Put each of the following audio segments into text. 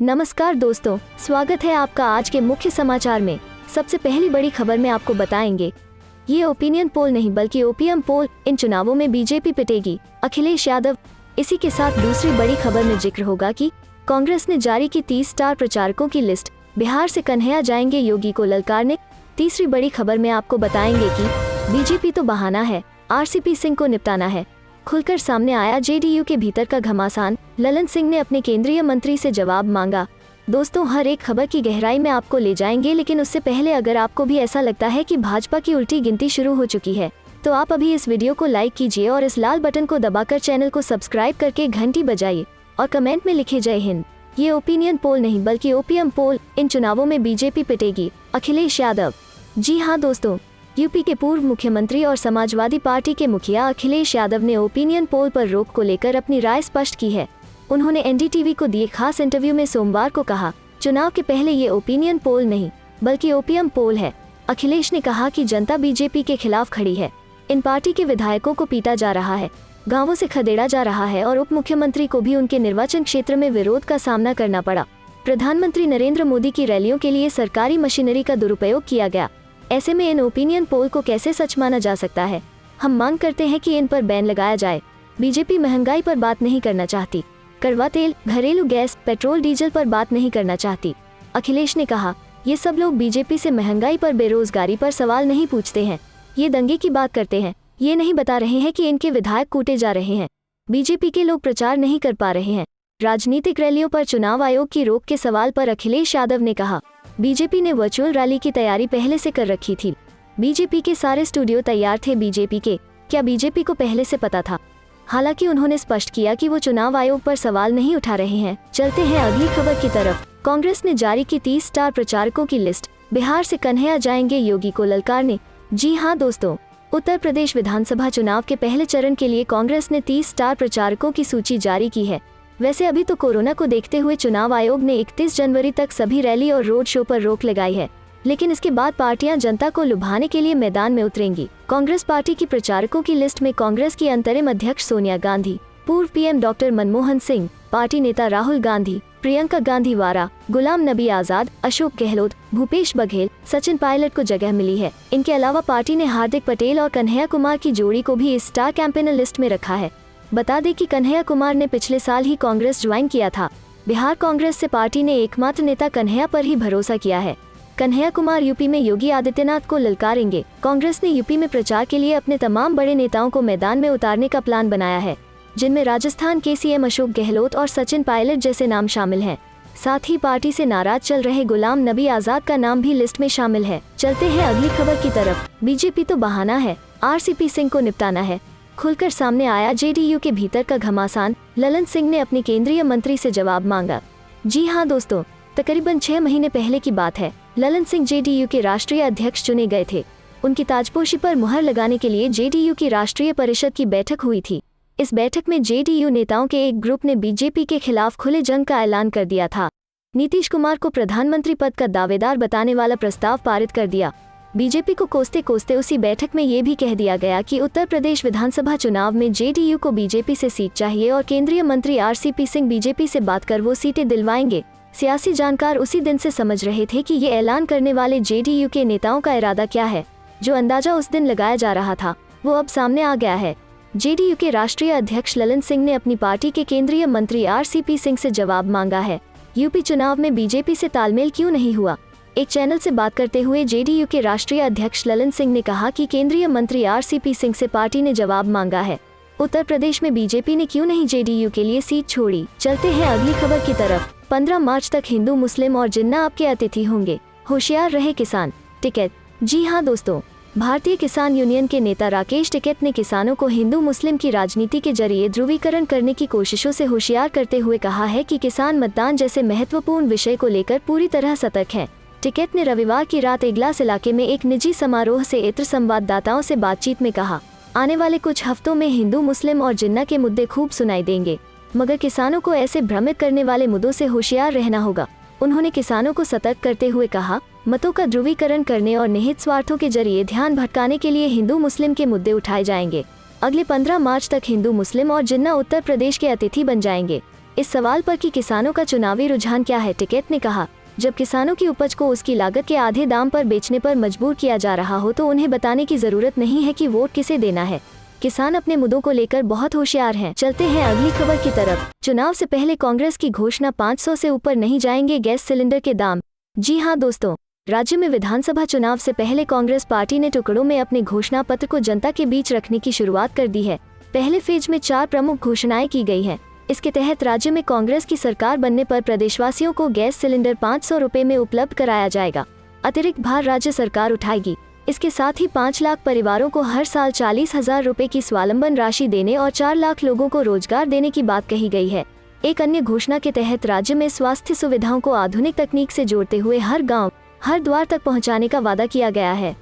नमस्कार दोस्तों, स्वागत है आपका आज के मुख्य समाचार में। सबसे पहली बड़ी खबर में आपको बताएंगे, ये ओपिनियन पोल नहीं बल्कि ओपीएम पोल, इन चुनावों में बीजेपी पिटेगी, अखिलेश यादव। इसी के साथ दूसरी बड़ी खबर में जिक्र होगा कि कांग्रेस ने जारी की 30 स्टार प्रचारकों की लिस्ट, बिहार से कन्हैया जाएंगे योगी को ललकारने। तीसरी बड़ी खबर में आपको बताएंगे कि बीजेपी तो बहाना है, आरसीपी सिंह को निपटाना है। खुलकर सामने आया जेडीयू के भीतर का घमासान, ललन सिंह ने अपने केंद्रीय मंत्री से जवाब मांगा। दोस्तों, हर एक खबर की गहराई में आपको ले जाएंगे, लेकिन उससे पहले अगर आपको भी ऐसा लगता है कि भाजपा की उल्टी गिनती शुरू हो चुकी है, तो आप अभी इस वीडियो को लाइक कीजिए और इस लाल बटन को दबाकर चैनल को सब्सक्राइब करके घंटी बजाइए और कमेंट में लिखे जय हिंद। ये ओपिनियन पोल नहीं बल्कि ओपीएम पोल, इन चुनावों में बीजेपी पिटेगी, अखिलेश यादव। जी हाँ दोस्तों, यूपी के पूर्व मुख्यमंत्री और समाजवादी पार्टी के मुखिया अखिलेश यादव ने ओपिनियन पोल पर रोक को लेकर अपनी राय स्पष्ट की है। उन्होंने एनडीटीवी को दिए खास इंटरव्यू में सोमवार को कहा, चुनाव के पहले ये ओपिनियन पोल नहीं बल्कि ओपीएम पोल है। अखिलेश ने कहा कि जनता बीजेपी के खिलाफ खड़ी है, इन पार्टी के विधायकों को पीटा जा रहा है, गाँवों से खदेड़ा जा रहा है और उप मुख्यमंत्री को भी उनके निर्वाचन क्षेत्र में विरोध का सामना करना पड़ा। प्रधानमंत्री नरेंद्र मोदी की रैलियों के लिए सरकारी मशीनरी का दुरुपयोग किया गया। ऐसे में इन ओपिनियन पोल को कैसे सच माना जा सकता है? हम मांग करते हैं कि इन पर बैन लगाया जाए। बीजेपी महंगाई पर बात नहीं करना चाहती, कड़वा तेल, घरेलू गैस, पेट्रोल डीजल पर बात नहीं करना चाहती। अखिलेश ने कहा, ये सब लोग बीजेपी से महंगाई पर, बेरोजगारी पर सवाल नहीं पूछते हैं, ये दंगे की बात करते हैं। ये नहीं बता रहे हैं कि इनके विधायक कूटे जा रहे हैं। बीजेपी के लोग प्रचार नहीं कर पा रहे हैं। राजनीतिक रैलियों पर चुनाव आयोग की रोक के सवाल पर अखिलेश यादव ने कहा, बीजेपी ने वर्चुअल रैली की तैयारी पहले से कर रखी थी। बीजेपी के सारे स्टूडियो तैयार थे। बीजेपी के क्या बीजेपी को पहले से पता था? हालांकि उन्होंने स्पष्ट किया कि वो चुनाव आयोग पर सवाल नहीं उठा रहे हैं। चलते हैं अगली खबर की तरफ। कांग्रेस ने जारी की 30 स्टार प्रचारकों की लिस्ट, बिहार से कन्हैया जाएंगे योगी को ललकारने। जी हाँ दोस्तों, उत्तर प्रदेश विधानसभा चुनाव के पहले चरण के लिए कांग्रेस ने 30 स्टार प्रचारकों की सूची जारी की है। वैसे अभी तो कोरोना को देखते हुए चुनाव आयोग ने 31 जनवरी तक सभी रैली और रोड शो पर रोक लगाई है, लेकिन इसके बाद पार्टियां जनता को लुभाने के लिए मैदान में उतरेंगी। कांग्रेस पार्टी की प्रचारकों की लिस्ट में कांग्रेस की अंतरिम अध्यक्ष सोनिया गांधी, पूर्व PM doctor Manmohan Singh, party नेता राहुल गांधी, प्रियंका गांधी वारा, गुलाम नबी आजाद, अशोक गहलोत, भूपेश बघेल, सचिन पायलट को जगह मिली है। इनके अलावा पार्टी ने हार्दिक पटेल और कन्हैया कुमार की जोड़ी को भी इस स्टार कैंपेनर लिस्ट में रखा है। बता दें कि कन्हैया कुमार ने पिछले साल ही कांग्रेस ज्वाइन किया था। बिहार कांग्रेस से पार्टी ने एकमात्र नेता कन्हैया पर ही भरोसा किया है। कन्हैया कुमार यूपी में योगी आदित्यनाथ को ललकारेंगे। कांग्रेस ने यूपी में प्रचार के लिए अपने तमाम बड़े नेताओं को मैदान में उतारने का प्लान बनाया है, जिनमें राजस्थान के सीएम अशोक गहलोत और सचिन पायलट जैसे नाम शामिल हैं। साथ ही पार्टी से नाराज चल रहे गुलाम नबी आजाद का नाम भी लिस्ट में शामिल है। चलते हैं अगली खबर की तरफ। बीजेपी तो बहाना है, आरसीपी सिंह को निपटाना है। खुलकर सामने आया जेडीयू के भीतर का घमासान, ललन सिंह ने अपने केंद्रीय मंत्री से जवाब मांगा। जी हाँ दोस्तों, तकरीबन 6 महीने पहले की बात है। ललन सिंह जेडीयू के राष्ट्रीय अध्यक्ष चुने गए थे। उनकी ताजपोशी पर मुहर लगाने के लिए जेडीयू की राष्ट्रीय परिषद की बैठक हुई थी। इस बैठक में जेडीयू नेताओं के एक ग्रुप ने बीजेपी के खिलाफ खुले जंग का ऐलान कर दिया था। नीतीश कुमार को प्रधानमंत्री पद का दावेदार बताने वाला प्रस्ताव पारित कर दिया। बीजेपी को कोसते कोसते उसी बैठक में ये भी कह दिया गया कि उत्तर प्रदेश विधानसभा चुनाव में जेडीयू को बीजेपी से सीट चाहिए और केंद्रीय मंत्री आरसीपी सिंह बीजेपी से बात कर वो सीटें दिलवाएंगे। सियासी जानकार उसी दिन से समझ रहे थे कि ये ऐलान करने वाले जेडीयू के नेताओं का इरादा क्या है। जो अंदाजा उस दिन लगाया जा रहा था, वो अब सामने आ गया है। जेडीयू के राष्ट्रीय अध्यक्ष ललन सिंह ने अपनी पार्टी के केंद्रीय मंत्री आरसीपी सिंह से जवाब मांगा है। यूपी चुनाव में बीजेपी से तालमेल क्यों नहीं हुआ? एक चैनल से बात करते हुए जेडीयू के राष्ट्रीय अध्यक्ष ललन सिंह ने कहा कि केंद्रीय मंत्री आरसीपी सिंह से पार्टी ने जवाब मांगा है। उत्तर प्रदेश में बीजेपी ने क्यों नहीं जेडीयू के लिए सीट छोड़ी? चलते हैं अगली खबर की तरफ। 15 मार्च तक हिंदू, मुस्लिम और जिन्ना आपके अतिथि होंगे, होशियार रहे किसान। टिकैत। जी हाँ दोस्तों, भारतीय किसान यूनियन के नेता राकेश टिकैत ने किसानों को हिंदू मुस्लिम की राजनीति के जरिए ध्रुवीकरण करने की कोशिशों से होशियार करते हुए कहा है कि किसान मतदान जैसे महत्वपूर्ण विषय को लेकर पूरी तरह सतर्क हैं। टिकैत ने रविवार की रात इगलास इलाके में एक निजी समारोह से इतर संवाददाताओं से बातचीत में कहा, आने वाले कुछ हफ्तों में हिंदू, मुस्लिम और जिन्ना के मुद्दे खूब सुनाई देंगे, मगर किसानों को ऐसे भ्रमित करने वाले मुद्दों से होशियार रहना होगा। उन्होंने किसानों को सतर्क करते हुए कहा, मतों का ध्रुवीकरण करने और निहित स्वार्थों के जरिए ध्यान भटकाने के लिए हिंदू मुस्लिम के मुद्दे उठाए जाएंगे। अगले 15 मार्च तक हिंदू, मुस्लिम और जिन्ना उत्तर प्रदेश के अतिथि बन जाएंगे। इस सवाल पर कि किसानों का चुनावी रुझान क्या है, टिकैत ने कहा, जब किसानों की उपज को उसकी लागत के आधे दाम पर बेचने पर मजबूर किया जा रहा हो तो उन्हें बताने की जरूरत नहीं है कि वोट किसे देना है। किसान अपने मुद्दों को लेकर बहुत होशियार हैं। चलते हैं अगली खबर की तरफ। चुनाव से पहले कांग्रेस की घोषणा, 500 से ऊपर नहीं जाएंगे गैस सिलेंडर के दाम। जी हां दोस्तों, राज्य में विधानसभा चुनाव से पहले कांग्रेस पार्टी ने टुकड़ों में अपने घोषणा पत्र को जनता के बीच रखने की शुरुआत कर दी है। पहले फेज में 4 प्रमुख घोषणाएं की गई हैं। इसके तहत राज्य में कांग्रेस की सरकार बनने पर प्रदेशवासियों को गैस सिलेंडर 500 रुपए में उपलब्ध कराया जाएगा। अतिरिक्त भार राज्य सरकार उठाएगी। इसके साथ ही 5 लाख परिवारों को हर साल 40,000 रुपए की स्वावलंबन राशि देने और 4 लाख लोगों को रोजगार देने की बात कही गई है। एक अन्य घोषणा के तहत राज्य में स्वास्थ्य सुविधाओं को आधुनिक तकनीक से जोड़ते हुए हर गाँव, हर द्वार तक पहुँचाने का वादा किया गया है।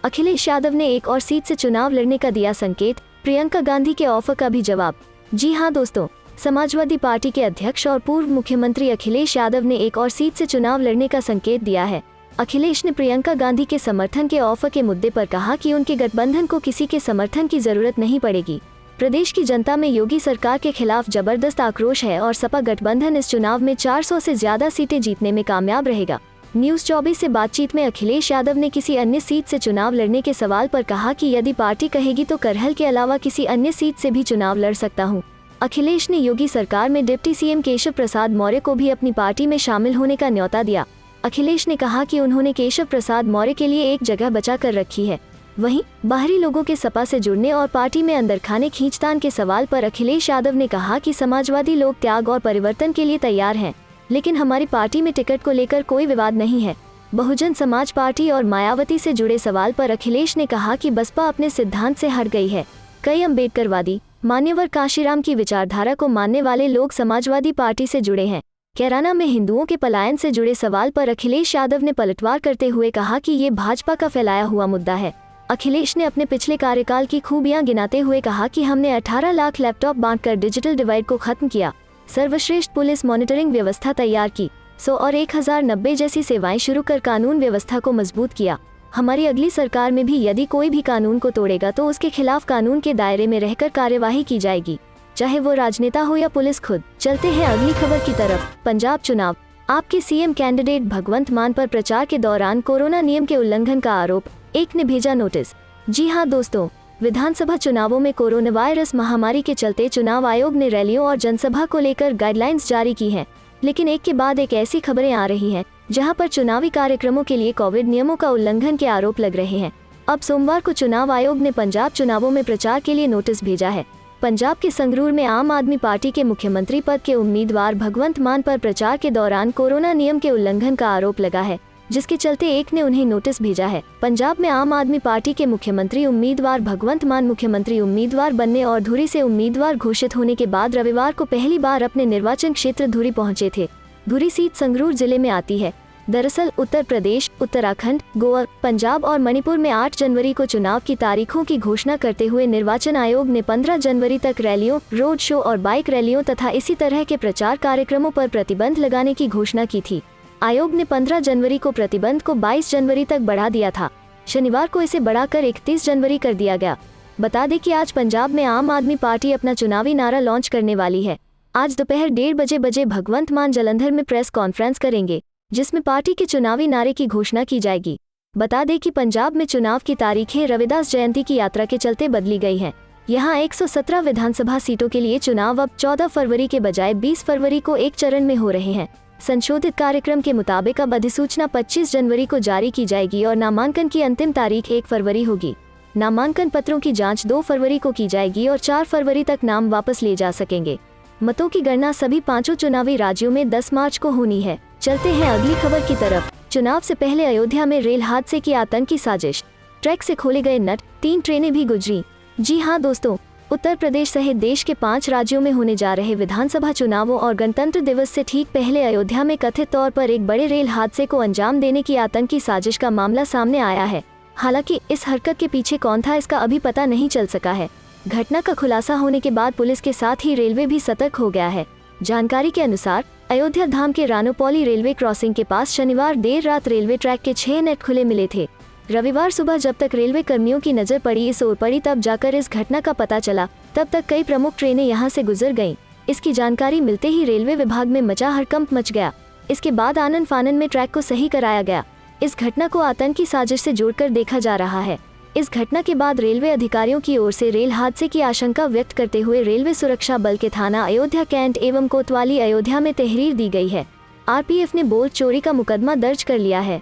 अखिलेश यादव ने एक और सीट से चुनाव लड़ने का दिया संकेत, प्रियंका गांधी के ऑफर का भी जवाब। जी हां दोस्तों, समाजवादी पार्टी के अध्यक्ष और पूर्व मुख्यमंत्री अखिलेश यादव ने एक और सीट से चुनाव लड़ने का संकेत दिया है। अखिलेश ने प्रियंका गांधी के समर्थन के ऑफर के मुद्दे पर कहा कि उनके गठबंधन को किसी के समर्थन की जरूरत नहीं पड़ेगी। प्रदेश की जनता में योगी सरकार के खिलाफ जबरदस्त आक्रोश है और सपा गठबंधन इस चुनाव में 400 से ज्यादा सीटें जीतने में कामयाब रहेगा। न्यूज़ 24 से बातचीत में अखिलेश यादव ने किसी अन्य सीट से चुनाव लड़ने के सवाल पर कहा कि यदि पार्टी कहेगी तो करहल के अलावा किसी अन्य सीट से भी चुनाव लड़ सकता हूं। अखिलेश ने योगी सरकार में डिप्टी सीएम केशव प्रसाद मौर्य को भी अपनी पार्टी में शामिल होने का न्योता दिया। अखिलेश ने कहा कि उन्होंने केशव प्रसाद मौर्य के लिए एक जगह बचा कर रखी है। वहीं बाहरी लोगों के सपा से जुड़ने और पार्टी में अंदर खाने खींचतान के सवाल पर अखिलेश यादव ने कहा कि समाजवादी लोग त्याग और परिवर्तन के लिए तैयार हैं, लेकिन हमारी पार्टी में टिकट को लेकर कोई विवाद नहीं है। बहुजन समाज पार्टी और मायावती से जुड़े सवाल पर अखिलेश ने कहा कि बसपा अपने सिद्धांत से हट गई है। कई अम्बेडकरवादी, मान्यवर काशीराम की विचारधारा को मानने वाले लोग समाजवादी पार्टी से जुड़े हैं। कैराना में हिंदुओं के पलायन से जुड़े सवाल पर अखिलेश यादव ने पलटवार करते हुए कहा कि ये भाजपा का फैलाया हुआ मुद्दा है। अखिलेश ने अपने पिछले कार्यकाल की खूबियां गिनाते हुए कहा कि हमने 18 लाख लैपटॉप बांटकर डिजिटल डिवाइड को खत्म किया, सर्वश्रेष्ठ पुलिस मॉनिटरिंग व्यवस्था तैयार की, 100 और 1090 जैसी सेवाएं शुरू कर कानून व्यवस्था को मजबूत किया। हमारी अगली सरकार में भी यदि कोई भी कानून को तोड़ेगा तो उसके खिलाफ कानून के दायरे में रहकर कार्यवाही की जाएगी, चाहे वो राजनेता हो या पुलिस खुद। चलते हैं अगली खबर की तरफ। पंजाब चुनाव, आपके सीएम कैंडिडेट भगवंत मान पर प्रचार के दौरान कोरोना नियम के उल्लंघन का आरोप, एक ने भेजा नोटिस। जी हां दोस्तों, विधानसभा चुनावों में कोरोना वायरस महामारी के चलते चुनाव आयोग ने रैलियों और जनसभा को लेकर गाइडलाइंस जारी की हैं, लेकिन एक के बाद एक ऐसी खबरें आ रही हैं जहां पर चुनावी कार्यक्रमों के लिए कोविड नियमों का उल्लंघन के आरोप लग रहे हैं। अब सोमवार को चुनाव आयोग ने पंजाब चुनावों में प्रचार के लिए नोटिस भेजा है। पंजाब के संगरूर में आम आदमी पार्टी के मुख्यमंत्री पद के उम्मीदवार भगवंत मान पर प्रचार के दौरान कोरोना नियम के उल्लंघन का आरोप लगा है, जिसके चलते एक ने उन्हें नोटिस भेजा है। पंजाब में आम आदमी पार्टी के मुख्यमंत्री उम्मीदवार भगवंत मान मुख्यमंत्री उम्मीदवार बनने और धुरी से उम्मीदवार घोषित होने के बाद रविवार को पहली बार अपने निर्वाचन क्षेत्र धुरी पहुंचे थे। धुरी सीट संगरूर जिले में आती है। दरअसल उत्तर प्रदेश, उत्तराखंड, गोवा, पंजाब और मणिपुर में 8 जनवरी को चुनाव की तारीखों की घोषणा करते हुए निर्वाचन आयोग ने 15 जनवरी तक रैलियों, रोड शो और बाइक रैलियों तथा इसी तरह के प्रचार कार्यक्रमों पर प्रतिबंध लगाने की घोषणा की थी। आयोग ने 15 जनवरी को प्रतिबंध को 22 जनवरी तक बढ़ा दिया था। शनिवार को इसे बढ़ाकर 31 जनवरी कर दिया गया। बता दें कि आज पंजाब में आम आदमी पार्टी अपना चुनावी नारा लॉन्च करने वाली है। आज दोपहर 1:30 बजे भगवंत मान जालंधर में प्रेस कॉन्फ्रेंस करेंगे, जिसमें पार्टी के चुनावी नारे की घोषणा की जाएगी। बता दें कि पंजाब में चुनाव की तारीखें रविदास जयंती की यात्रा के चलते बदली गई हैं। यहाँ 117 विधानसभा सीटों के लिए चुनाव अब 14 फरवरी के बजाय 20 फरवरी को एक चरण में हो रहे हैं। संशोधित कार्यक्रम के मुताबिक अब अधिसूचना 25 जनवरी को जारी की जाएगी और नामांकन की अंतिम तारीख 1 फरवरी होगी। नामांकन पत्रों की जांच 2 फरवरी को की जाएगी और 4 फरवरी तक नाम वापस ले जा सकेंगे। मतों की गणना सभी 5 चुनावी राज्यों में 10 मार्च को होनी है। चलते हैं अगली खबर की तरफ। चुनाव से पहले अयोध्या में रेल हादसे की आतंकी साजिश, ट्रैक से खोले गए नट, 3 ट्रेनें भी गुजरी। जी हां दोस्तों, उत्तर प्रदेश सहित देश के 5 राज्यों में होने जा रहे विधानसभा चुनावों और गणतंत्र दिवस से ठीक पहले अयोध्या में कथित तौर पर एक बड़े रेल हादसे को अंजाम देने की आतंकी साजिश का मामला सामने आया है। हालांकि इस हरकत के पीछे कौन था इसका अभी पता नहीं चल सका है। घटना का खुलासा होने के बाद पुलिस के साथ ही रेलवे भी सतर्क हो गया है। जानकारी के अनुसार अयोध्या धाम के रानोपौली रेलवे क्रॉसिंग के पास शनिवार देर रात रेलवे ट्रैक के 6 नेट खुले मिले थे। रविवार सुबह जब तक रेलवे कर्मियों की नजर पड़ी इस ओर पड़ी तब जाकर इस घटना का पता चला। तब तक कई प्रमुख ट्रेनें यहां से गुजर गईं। इसकी जानकारी मिलते ही रेलवे विभाग में मचा हड़कंप मच गया। इसके बाद आनन फानन में ट्रैक को सही कराया गया। इस घटना को आतंकी साजिश से जोड़कर देखा जा रहा है। इस घटना के बाद रेलवे अधिकारियों की ओर से रेल हादसे की आशंका व्यक्त करते हुए रेलवे सुरक्षा बल के थाना अयोध्या कैंट एवं कोतवाली अयोध्या में तहरीर दी गई है। आरपीएफ ने बोल्ट चोरी का मुकदमा दर्ज कर लिया है।